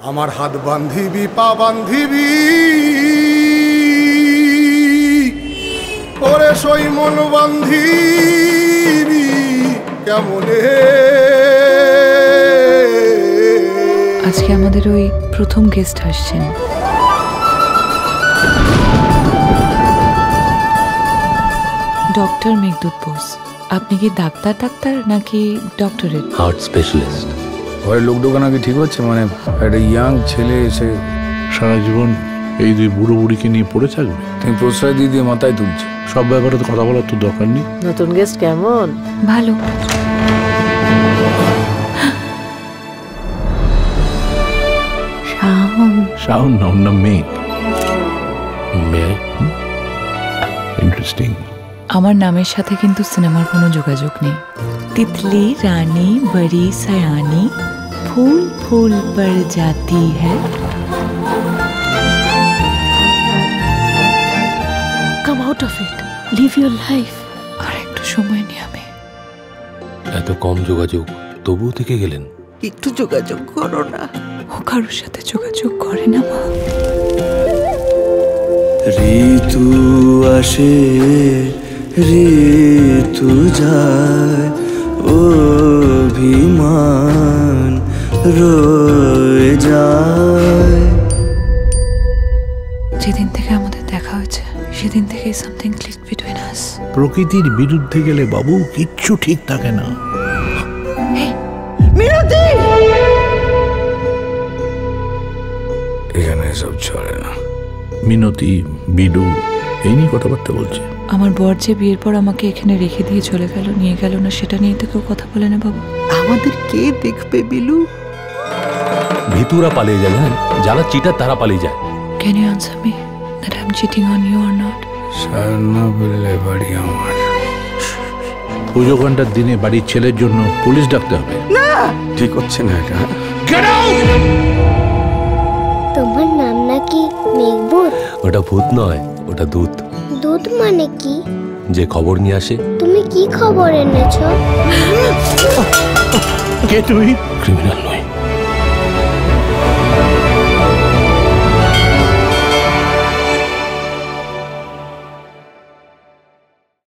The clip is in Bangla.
আমার হাত বান্ধিবি পা বান্ধিবি ওরে সই মন বান্ধিবি কেমনে। আজকে আমাদের ওই প্রথম গেস্ট আসছেন। ডক্টর মেঘদূত বোস। আপনি কি ডাক্তার নাকি ডক্টরেট? Heart specialist. ঘরের লোক ঢোকা নাকি ঠিক হচ্ছে? মানে একটা ইয়াং ছেলে এসে সারা জীবন এই দুই বুড়ো বুড়িকে নিয়ে পড়ে থাকবে? তুমি প্রশ্রয় দিয়ে দিয়ে মাথায় তুলছে। সব ব্যাপারে তো কথা বলার তো দরকার নেই। নতুন গেস্ট কেমন? ভালো। শাওন না, ওর নাম মেঘ। মেঘ? ইন্টারেস্টিং। আমার নামের সাথে কিন্তু সিনেমার কোনো যোগাযোগ নেই। তিতলি রানী বড়ি সয়ানি ফুল ফুল পড় জাতি হ্যায়। Come out of it, live your life. আর একটু সময় নিয়ে আমি। এত কম যোগাযোগ তবুও থেকে গেলেন। একটু যোগাযোগ করো না। ও কারোর সাথে যোগাযোগ করে না মা। ঋতু আসে ঋতু যায় অভিমান রয়ে যায়। যেদিন থেকে আমাদের দেখা হয়েছে সেদিন থেকে সামথিং ক্লিক বিটুইন আস। প্রকৃতির বিরুদ্ধে গেলে বাবু কিচ্ছু ঠিক থাকে না। মিনতি, এখানে এসব চলে না। মিনতি বিডু এই নিয়ে কথাবার্তা বলছে। আমার বর যে বিয়ের পর আমাকে এখানে রেখে দিয়ে চলে গেল, নিয়ে গেল না, সেটা নিয়ে তো কেউ কথা বলে না বাবা। আমাদের কে দেখবে বিলু? ভিতুরা পালিয়ে যায়, জানেন? যারা চিটার তারা পালিয়ে যায়। Can you answer me that I'm cheating on you or not? Sarna বললে বাড়ি আমার। পুজো ঘন্টার দিনে বাড়ির ছেলের জন্য পুলিশ ডাকতে হবে? ঠিক হচ্ছে না এটা। তোমার নাম নাকি মেঘভূত? ওটা ভূত নয়, ওটা দূত। দূত মানে কি? যে খবর নিয়ে আসে। তুমি কি খবর এনেছো? কে তুই? ক্রিমিনাল নয়।